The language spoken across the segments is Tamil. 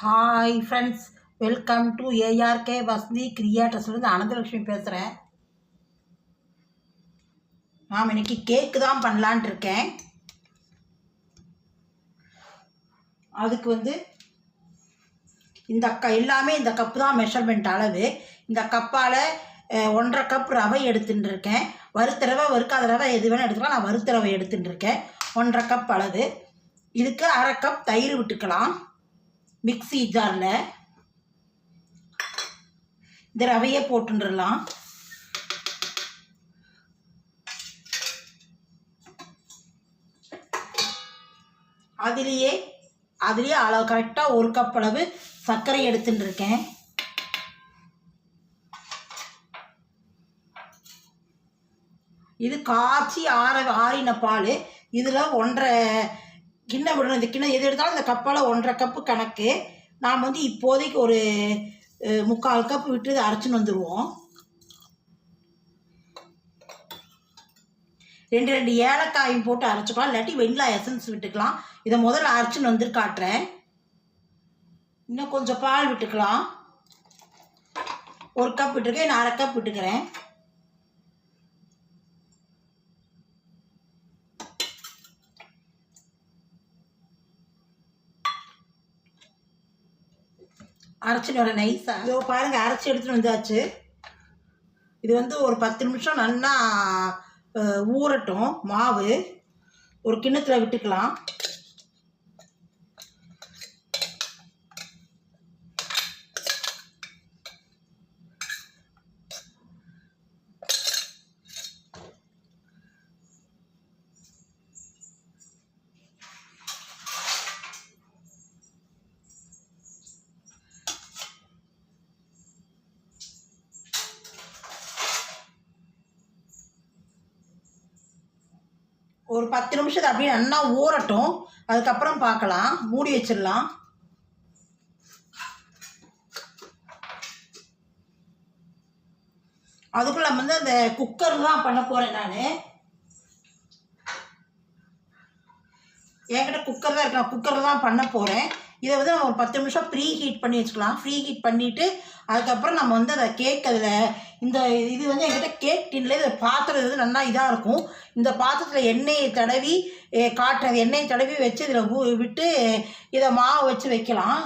Hi friends, welcome to ARK Vasanthi கிரியேட்டர்ஸ்லேருந்து அனந்தலட்சுமி பேசுகிறேன். நாம் இன்னைக்கு கேக்கு தான் பண்ணலான் இருக்கேன். அதுக்கு இந்த எல்லாமே இந்த கப்பு தான் மெஷர்மெண்ட் அளவு. இந்த கப்பால் 1.5 கப் ரவை எடுத்துகிட்டு இருக்கேன். வறுத்த ரவை வறுக்காத ரவை எது வேணால் எடுத்துக்கலாம். நான் வறுத்த ரவை எடுத்துகிட்டு இருக்கேன். 1.5 கப் அளவு. இதுக்கு 1/2 கப் தயிர் விட்டுக்கலாம். மிக்ஸி ஜாரில் இந்த ரவையை போட்டுடலாம். அதுலேயே அளவு கரெக்டாக 1 கப் அளவு சர்க்கரை எடுத்துட்டு இருக்கேன். இது காய்ச்சி ஆறின பால். இதில் 1.5 கிண்ணம் விடணும். இந்த கிண்ணம் எது எடுத்தாலும் இந்த கப்பால் 1.5 கப்பு கணக்கு. நாம் இப்போதைக்கு ஒரு 3/4 கப் விட்டு இதை அரைச்சின்னு வந்துடுவோம். 2 ஏலக்காயும் போட்டு அரைச்சிக்கலாம். இல்லாட்டி வெண்ணிலா எசன்ஸ் விட்டுக்கலாம். இதை முதல்ல அரைச்சின்னு காட்டுறேன். இன்னும் கொஞ்சம் பால் விட்டுக்கலாம். 1 கப் விட்டுருக்கேன். நான் 1/2 கப் விட்டுக்கிறேன். அரைச்சிட்டு வர நைஸாக இதோ பாருங்கள், அரைச்சி எடுத்துகிட்டு வந்தாச்சு. இது ஒரு 10 நிமிஷம் நல்லா ஊறட்டும். மாவு ஒரு கிண்ணத்தில் விட்டுக்கலாம். ஒரு 10 நிமிஷத்துக்கு அப்படியே நல்லா ஊறட்டும். அதுக்கப்புறம் பார்க்கலாம். மூடி வச்சிடலாம். அதுக்குள்ள அந்த குக்கர் தான் பண்ண போகிறேன். நான் என்கிட்ட குக்கர் தான் இருக்கு. நான் குக்கர் தான் பண்ண போகிறேன். இதை நம்ம ஒரு 10 நிமிஷம் ப்ரீ ஹீட் பண்ணி வச்சுக்கலாம். ப்ரீ ஹீட் பண்ணிவிட்டு அதுக்கப்புறம் நம்ம அதை கேக் அதில் இந்த இது என்கிட்ட கேக் டின்ல இதை பாத்திரம் நல்லா இதாக இருக்கும். இந்த பாத்திரத்தில் எண்ணெயை தடவி காட்டுறது. எண்ணெயை தடவி வச்சு இதில் விட்டு இதை மாவு வச்சு வைக்கலாம்.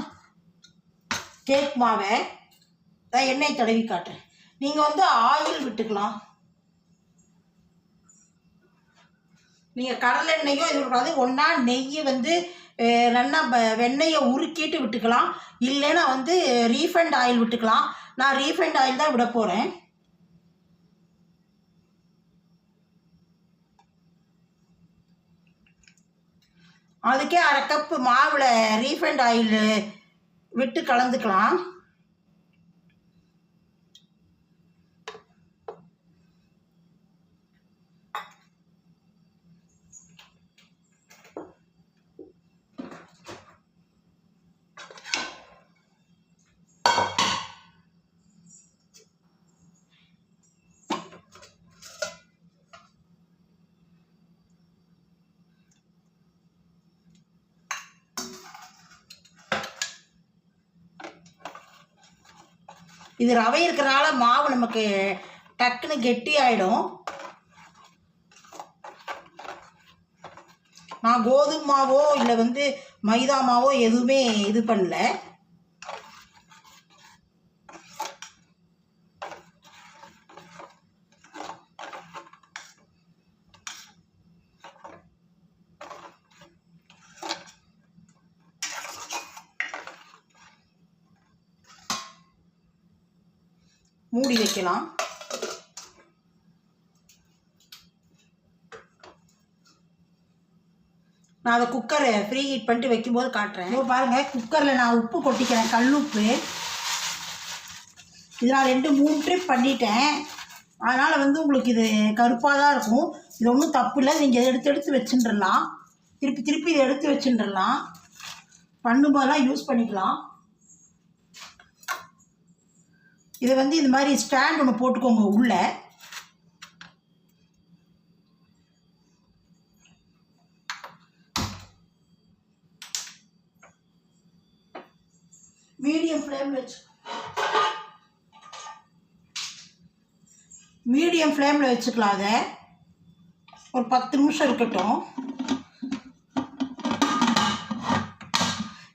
கேக் மாவை தான் எண்ணெயை தடவி காட்டுறேன். நீங்கள் ஆயில் விட்டுக்கலாம். நீங்கள் கடலை எண்ணெயோ இது விடக்கூடாது. ஒன்றா நெய் நல்லா வெண்ணெயை உருக்கிட்டு விட்டுக்கலாம். இல்லைன்னா ரீஃபைண்ட் ஆயில் விட்டுக்கலாம். நான் ரீஃபைண்ட் ஆயில் தான் விட போகிறேன். அதுக்கே 1/2 கப்பு மாவில் ரீஃபைண்ட் ஆயில் விட்டு கலந்துக்கலாம். இது ரவை இருக்கிறனால மாவு நமக்கு டக்குன்னு கெட்டி ஆகிடும். நான் கோதுமை மாவோ இல்லை மைதா மாவோ எதுவுமே இது பண்ணல. மூடி வைக்கலாம். நான் அதை குக்கரை ப்ரீ ஹீட் பண்ணிட்டு வைக்கும்போது காட்டுறேன். இப்போ பாருங்கள், குக்கரில் நான் உப்பு கொட்டிக்கிறேன். கல் உப்பு. இது நான் 2-3 ட்ரிப் பண்ணிட்டேன். அதனால் உங்களுக்கு இது கருப்பாக தான் இருக்கும். இது ஒன்றும் தப்பு இல்லை. நீங்கள் எடுத்து வச்சுட்டுலாம். திருப்பி இதை எடுத்து வச்சுட்டுலாம். பண்ணும்போதெல்லாம் யூஸ் பண்ணிக்கலாம். இதை இந்த மாதிரி ஸ்டாண்ட் ஒன்று போட்டுக்கோங்க உள்ள. மீடியம் ஃப்ளேமில் வச்சு மீடியம் ஃப்ளேமில் வச்சுக்கலாம். அதை ஒரு 10 நிமிஷம் இருக்கட்டும்.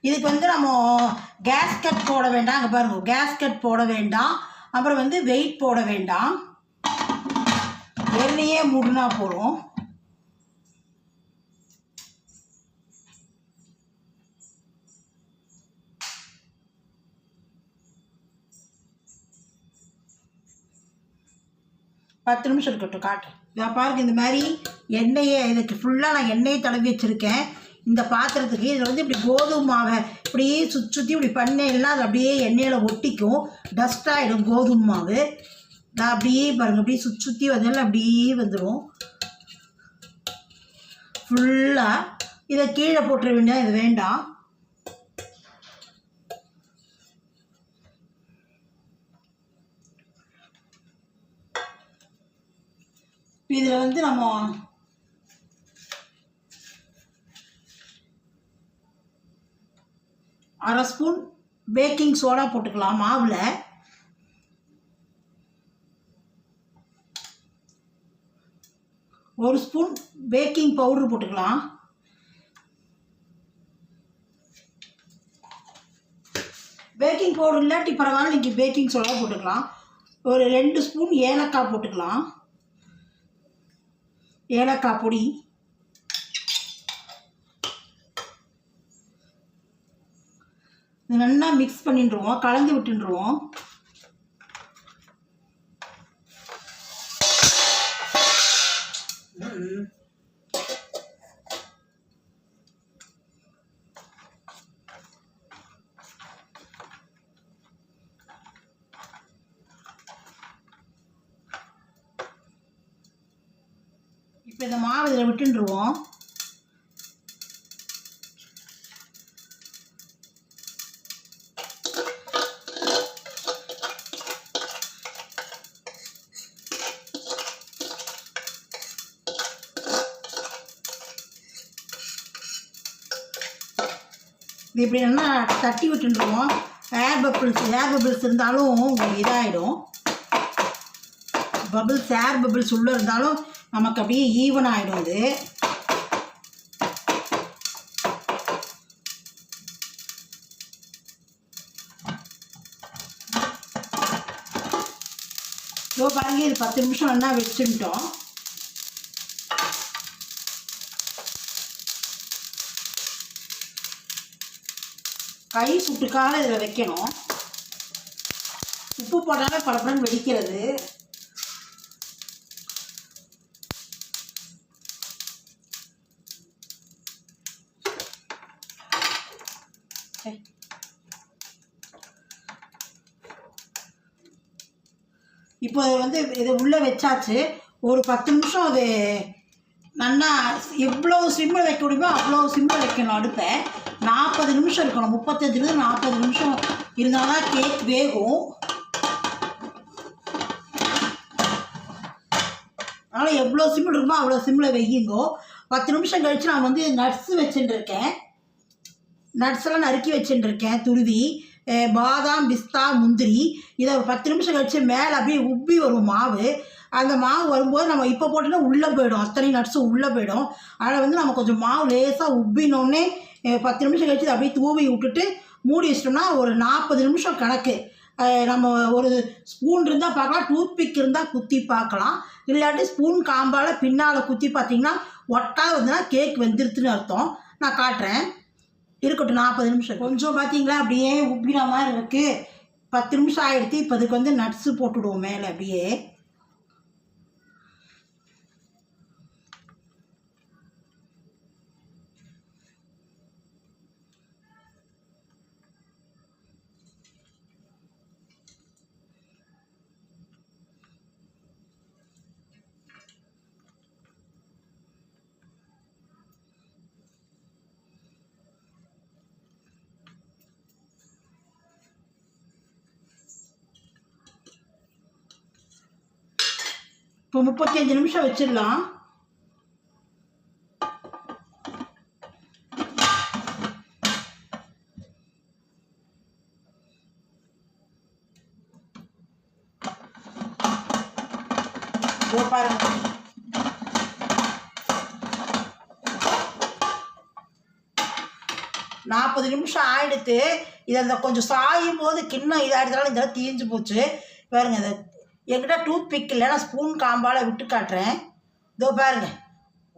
இதுக்கு வந்து நம்ம கேஸ்கட் போட வேண்டாம். அங்கே பாருங்க, கேஸ்கட் போட வேண்டாம். அப்புறம் வந்து வெயிட் போட வேண்டாம். எண்ணெயே மூடினா போதும். பத்து நிமிஷம் இருக்கட்டும். காட்டு நான் பாருங்க, இந்த மாதிரி எண்ணெயை இதுக்கு ஃபுல்லாக நான் எண்ணெயை தடவி வச்சுருக்கேன். இந்த பாத்திரத்துக்கு இதில் வந்து இப்படி கோதுமை மாவை இப்படியே சுற்றி இப்படி பண்ணேன்னா அது அப்படியே எண்ணெயில் ஒட்டிக்கும், டஸ்ட் ஆகிடும் கோதுமை மாவு. நான் அப்படியே பாருங்கள், அப்படியே சுற்றி வந்தாலும் அப்படியே வந்துடும் ஃபுல்லாக. இதை கீழே போட்டுற வேண்டிய இது வேண்டாம். இதில் வந்து நம்ம அரை ஸ்பூன் பேக்கிங் சோடா போட்டுக்கலாம் மாவில். ஒரு ஸ்பூன் பேக்கிங் பவுடர் போட்டுக்கலாம். பேக்கிங் பவுடர் இல்லாட்டி பரவாயில்ல, நீங்கள் பேக்கிங் சோடா போட்டுக்கலாம். ஒரு 2 ஸ்பூன் ஏலக்காய் போட்டுக்கலாம். ஏலக்காய் பொடி, நல்லா மிக்ஸ் பண்ணிட்டுருவோம், கலந்து விட்டுருவோம். இப்போ இந்த மாவு இதில் விட்டுருவோம். இது இப்படி நல்லா தட்டி விட்டுருவோம். ஏர் பபிள்ஸ் இருந்தாலும் உங்களுக்கு இதாகிடும். ஏர் பபிள்ஸ் உள்ளே இருந்தாலும் நமக்கு அப்படியே ஈவன் ஆகிடும். அது பாருங்க, இது 10 நிமிஷம் நல்லா வச்சுட்டோம். கை சுட்டுக்காக இதில் வைக்கணும். உப்பு போட்டாலே படப்படன்னு வெடிக்கிறது. இப்போ வந்து இதை உள்ளே வச்சாச்சு. ஒரு 10 நிமிஷம் அது நல்லா எவ்வளோ சிம்மில் வைக்க முடியுமோ அவ்வளோ சிம்மில் வைக்கணும். அடுப்பை 40 நிமிஷம் இருக்கணும். 35 40 நிமிஷம் இருந்தால் தான் கேக் வேகும். அதனால் எவ்வளோ சிம்மில் இருக்குமோ அவ்வளோ சிம்மில் வையுங்கோ. 10 நிமிஷம் கழித்து நான் வந்து நட்ஸு வச்சுட்டுருக்கேன். நட்ஸெல்லாம் நறுக்கி வச்சுட்டுருக்கேன், துருவி. பாதாம், பிஸ்தா, முந்திரி. இதை ஒரு 10 நிமிஷம் கழித்து மேலே அப்படியே உப்பி வரும் மாவு. அந்த மாவு வரும்போது நம்ம இப்போ போட்டோன்னா உள்ளே போயிடும், அத்தனை நட்ஸும் உள்ளே போயிடும். அதில் வந்து நம்ம கொஞ்சம் மாவு லேசாக உப்பினோடனே 10 நிமிஷம் கழிச்சு அப்படியே தூவி விட்டுட்டு மூடி வச்சிட்டோம்னா ஒரு 40 நிமிஷம் கணக்கு. நம்ம ஒரு ஸ்பூன் இருந்தால் பார்க்கலாம், டூத்பிக் இருந்தால் குத்தி பார்க்கலாம். இல்லாட்டி ஸ்பூன் காம்பால் பின்னால் குத்தி பார்த்தீங்கன்னா ஒட்டாக வந்துன்னா கேக் வெந்துருத்துன்னு அர்த்தம். நான் காட்டுறேன், இருக்கட்டும். 40 நிமிஷம் கொஞ்சம் பார்த்தீங்களா அப்படியே உப்பின மாதிரி இருக்குது. 10 நிமிஷம் ஆகிடுத்து. இப்போ அதுக்கு வந்து நட்ஸு போட்டுவிடுவோம் மேலே அப்படியே. இப்போ 35 நிமிஷம் வச்சிடலாம். இதோ பாருங்க, நாற்பது நிமிஷம் ஆயிடுத்து. இதை அந்த கொஞ்சம் சாயும் போது கிண்ணம் இதாகிடுறதால இதெல்லாம் தீஞ்சு போச்சு. பாருங்க, இதை என்கிட்ட டூத் பிக் இல்லை, நான் ஸ்பூன் காம்பால் விட்டு காட்டுறேன். இதோ பாருங்க,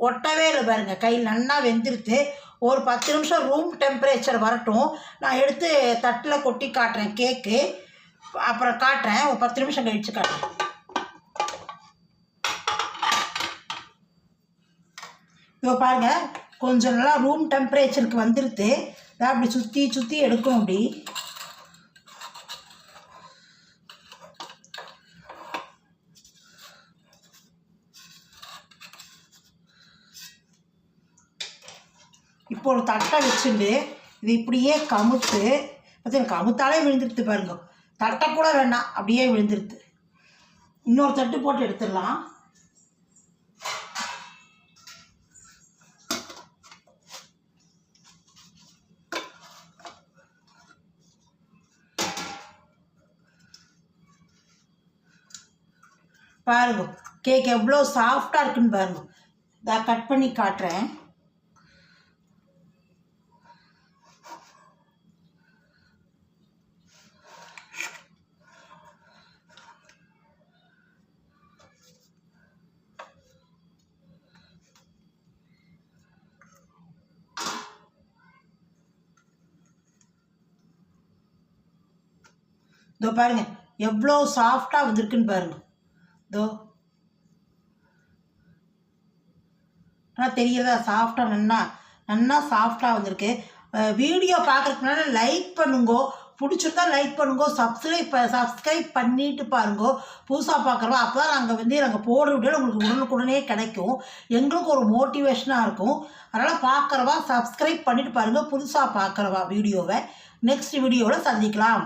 ஒட்டவே இல்லை பாருங்க, கையில் நன்னா வெந்துருத்து. ஒரு 10 நிமிஷம் ரூம் டெம்பரேச்சர் வரட்டும், நான் எடுத்து தட்டில் கொட்டி காட்டுறேன் கேக்கு. அப்புறம் காட்டுறேன், ஒரு 10 நிமிஷம் கழிச்சு காட்டுறேன். இப்போ பாருங்கள், கொஞ்சம் நல்லா ரூம் டெம்பரேச்சருக்கு வந்துடுது. அப்படி சுற்றி சுற்றி எடுக்கும். அப்படி இப்போ ஒரு தட்டை வச்சுட்டு இது இப்படியே கமுத்து. பார்த்தீங்க, கமுத்தாலே விழுந்துருது பாருங்க, தட்டை கூட வேண்டாம், அப்படியே விழுந்துருது. இன்னொரு தட்டு போட்டு எடுத்துடலாம். பாருங்க, கேக் எவ்வளோ சாஃப்டாக இருக்குன்னு பாருங்க. நான் கட் பண்ணி காட்டுறேன். இதோ பாருங்க, எவ்வளோ சாஃப்டாக வந்திருக்குன்னு பாருங்க. இதோ ஆனால் தெரியுறதா, சாஃப்டாக நன்னா சாஃப்டாக வந்திருக்கு. வீடியோ பார்க்குறதுக்கு முன்னாடி லைக் பண்ணுங்கோ, பிடிச்சிருந்தா லைக் பண்ணுங்கோ, சப்ஸ்கிரைப் பண்ணிட்டு பாருங்கோ புதுசாக பார்க்குறோம். அப்போ தான் நாங்கள் போடுற வீடியோ உங்களுக்கு உடனுக்குடனே கிடைக்கும், எங்களுக்கு ஒரு மோட்டிவேஷனாக இருக்கும். அதனால் பார்க்குறவா சப்ஸ்கிரைப் பண்ணிட்டு பாருங்கள், புதுசாக பார்க்குறவா வீடியோவை. நெக்ஸ்ட் வீடியோவில் சந்திக்கலாம்.